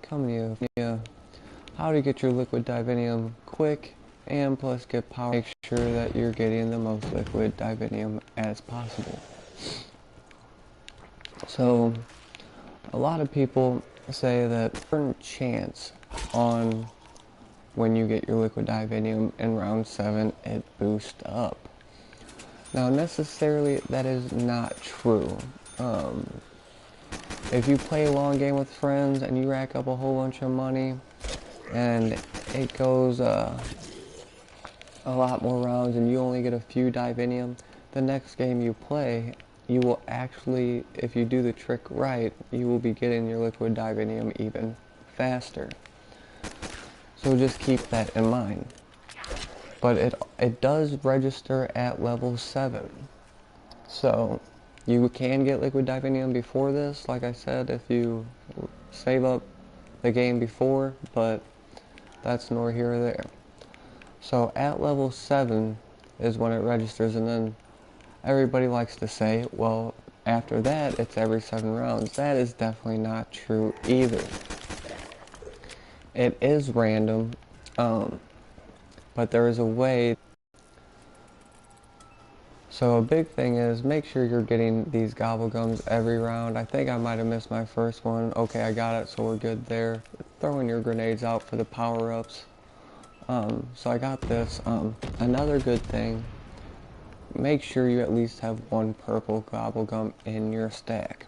coming to you how to get your liquid divinium quick and plus get power. Make sure that you're getting the most liquid divinium as possible. So a lot of people say that certain chance on when you get your liquid divinium in round 7 it boosts up. Now necessarily that is not true. If you play a long game with friends and you rack up a whole bunch of money and it goes a lot more rounds and you only get a few divinium, the next game you play, you will actually, if you do the trick right, you will be getting your liquid divinium even faster. So just keep that in mind. But it does register at level 7. So you can get liquid divinium before this, like I said, if you save up the game before, but that's nor here or there. So at level 7 is when it registers, and then everybody likes to say, well, after that it's every 7 rounds. That is definitely not true either. It is random, but there is a way. So a big thing is make sure you're getting these gobble gums every round. I think I might have missed my first one. Okay, I got it, so we're good there. Throwing your grenades out for the power-ups. So I got this. Another good thing, make sure you at least have one purple gobble gum in your stack.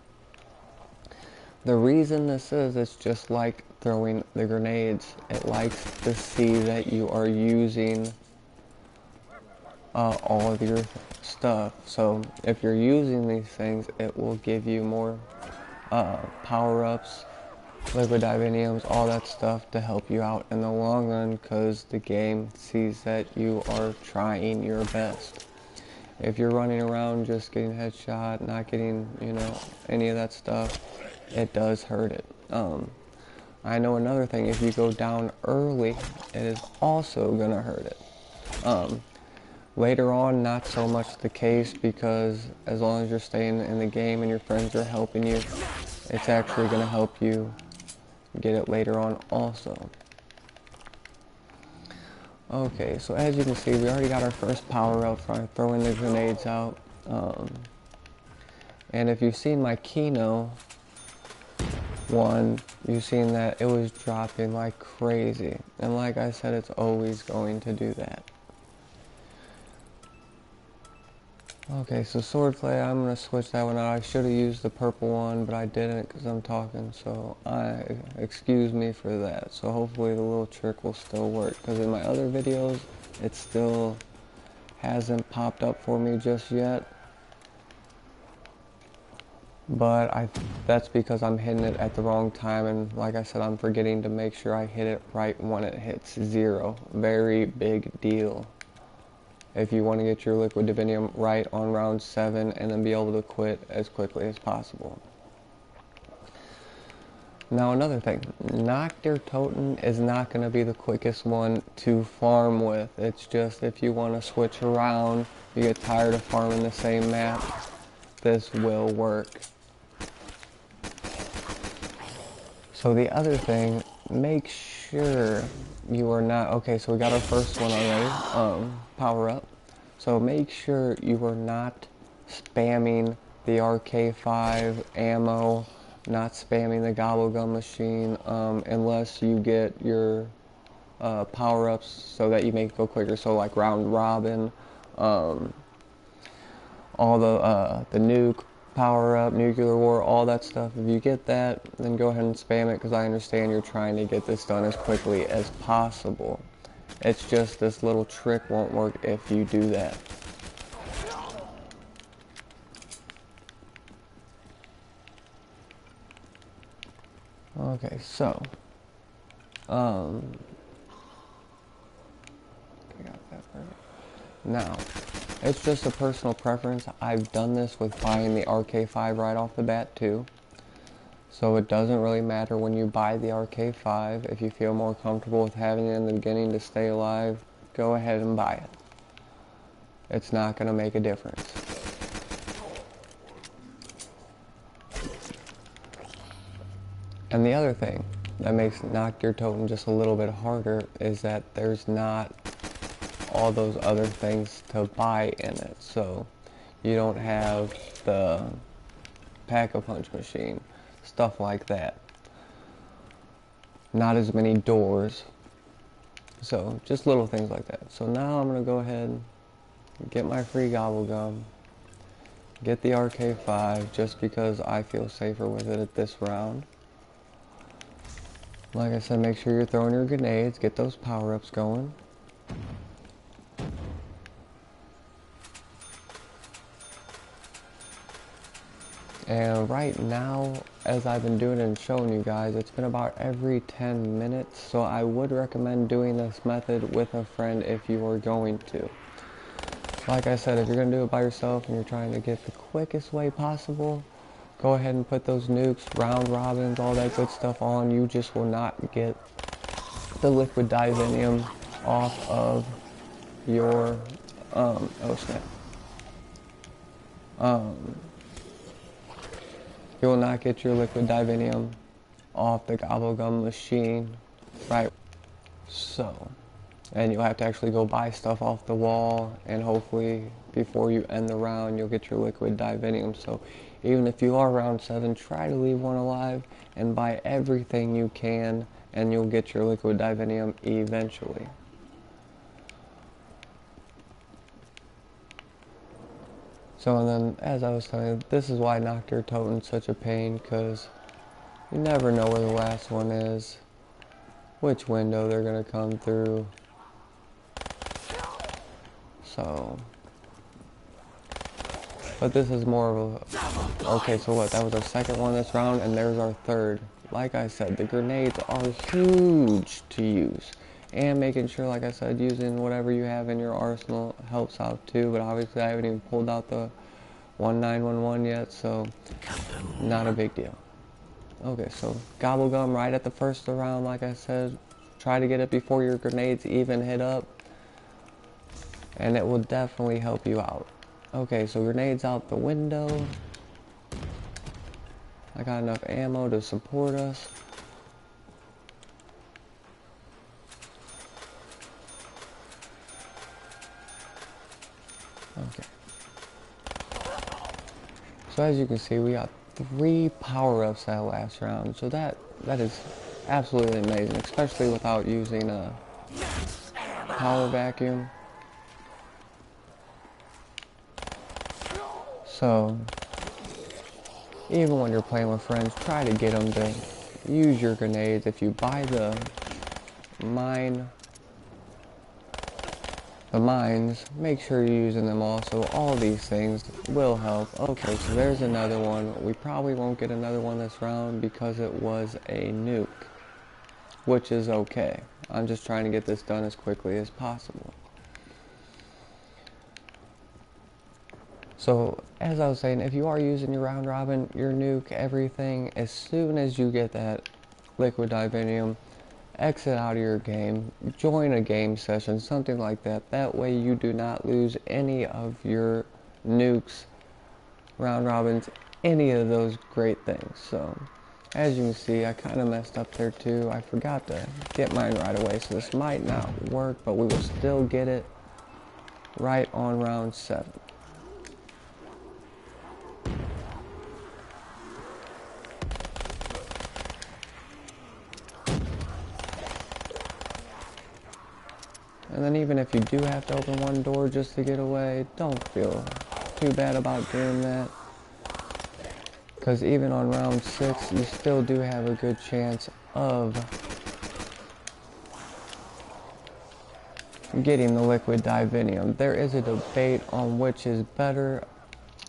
The reason this is, it's just like throwing the grenades. It likes to see that you are using all of your stuff. So if you're using these things, it will give you more power-ups, liquid diviniums, all that stuff to help you out in the long run, because the game sees that you are trying your best. If you're running around just getting headshot, not getting, any of that stuff, it does hurt it. I know another thing, if you go down early, it is also gonna hurt it. Later on, not so much the case, because as long as you're staying in the game and your friends are helping you, it's actually gonna help you get it later on also. Okay, so as you can see, we already got our first power up from throwing the grenades out. And if you've seen my Kino one, you've seen that it was dropping like crazy. And like I said, it's always going to do that. Okay, so swordplay, I'm going to switch that one out. I should have used the purple one, but I didn't because I'm talking, so excuse me for that. So hopefully the little trick will still work, because in my other videos, it still hasn't popped up for me just yet. But that's because I'm hitting it at the wrong time, and like I said, I'm forgetting to make sure I hit it right when it hits 0. Very big deal. If you want to get your liquid divinium right on round 7 and then be able to quit as quickly as possible. Now another thing, knacht or toten is not going to be the quickest one to farm with. It's just if you want to switch around, you get tired of farming the same map, this will work. So the other thing, make sure you are not, okay, so we got our first one already, power up. So make sure you are not spamming the RK5 ammo, not spamming the gobblegum machine, unless you get your power-ups so that you make it go quicker. So like round robin, all the nuke, power-up, nuclear war, all that stuff. If you get that, then go ahead and spam it, because I understand you're trying to get this done as quickly as possible. It's just this little trick won't work if you do that. Okay, so now it's just a personal preference. I've done this with buying the RK5 right off the bat too. So it doesn't really matter when you buy the RK5. If you feel more comfortable with having it in the beginning to stay alive, go ahead and buy it. It's not going to make a difference. And the other thing, that makes Knacht your toten just a little bit harder is that there's not all those other things to buy in it. So you don't have the pack-a-punch machine, stuff like that. Not as many doors. So just little things like that. So now I'm going to go ahead and get my free gobble gum. Get the RK5 just because I feel safer with it at this round. Like I said, make sure you're throwing your grenades. Get those power-ups going. And right now, as I've been doing and showing you guys, it's been about every 10 minutes. So I would recommend doing this method with a friend if you are going to. Like I said, if you're going to do it by yourself and you're trying to get the quickest way possible, go ahead and put those nukes, round robins, all that good stuff on. You just will not get the liquid divinium off of your, oh snap. You will not get your liquid divinium off the gobblegum machine, right? So, and you'll have to actually go buy stuff off the wall, and hopefully before you end the round you'll get your liquid divinium. So even if you are round 7, try to leave one alive and buy everything you can, and you'll get your liquid divinium eventually. So, and then as I was telling you, this is why Knacht your toten is such a pain, because you never know where the last one is, which window they're going to come through. So, but this is more of a, okay, so what, that was our second one this round, and there's our third. Like I said, the grenades are huge to use, and making sure, like I said, using whatever you have in your arsenal helps out too, but obviously I haven't even pulled out the 1911 yet, so not a big deal. Okay, so gobble gum right at the first of the round, like I said, try to get it before your grenades even hit up, and it will definitely help you out. Okay, so grenades out the window. I got enough ammo to support us. Okay. So as you can see, we got 3 power-ups that last round. So that is absolutely amazing, especially without using a power vacuum. So, even when you're playing with friends, try to get them to use your grenades. If you buy the mines, make sure you're using them also. All these things will help. Okay, so there's another one. We probably won't get another one this round because it was a nuke, which is okay. I'm just trying to get this done as quickly as possible. So, as I was saying, if you are using your round robin, your nuke, everything, as soon as you get that liquid divinium, exit out of your game, join a game session, something like that. That way you do not lose any of your nukes, round robins, any of those great things. So, as you can see, I kind of messed up there too. I forgot to get mine right away, so this might not work, but we will still get it right on round 7. And then even if you do have to open one door just to get away, don't feel too bad about doing that. Because even on round 6, you still do have a good chance of getting the liquid divinium. There is a debate on which is better.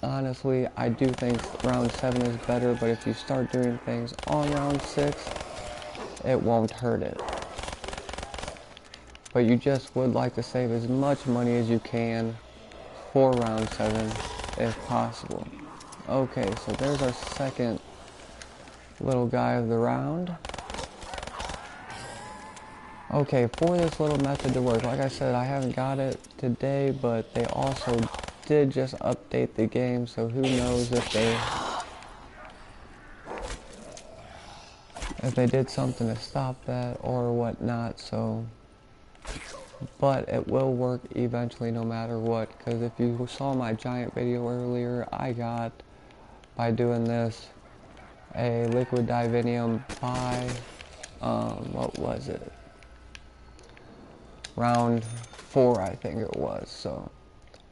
Honestly, I do think round 7 is better, but if you start doing things on round 6, it won't hurt it. But you just would like to save as much money as you can for round 7 if possible. Okay, so there's our second little guy of the round. Okay, for this little method to work, like I said, I haven't got it today, but they also did just update the game, so who knows if if they did something to stop that or whatnot. So, but it will work eventually no matter what, because if you saw my giant video earlier, I got, by doing this, a liquid divinium by, what was it? Round 4, I think it was. So,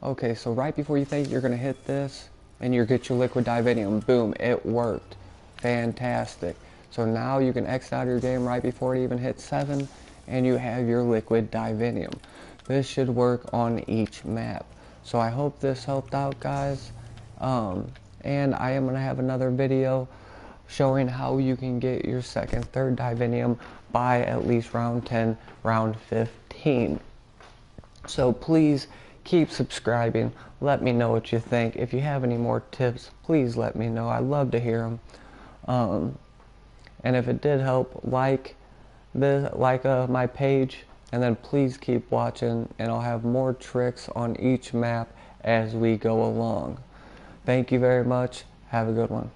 okay, so right before you think you're going to hit this, and you get your liquid divinium, boom, it worked. Fantastic. So now you can exit out of your game right before it even hits 7, and you have your liquid divinium. This should work on each map. So I hope this helped out, guys. And I am going to have another video showing how you can get your second, third divinium by at least round 10, round 15. So please keep subscribing. Let me know what you think. If you have any more tips, please let me know. I'd love to hear them. And if it did help, like my page, and then please keep watching, and I'll have more tricks on each map as we go along. Thank you very much. Have a good one.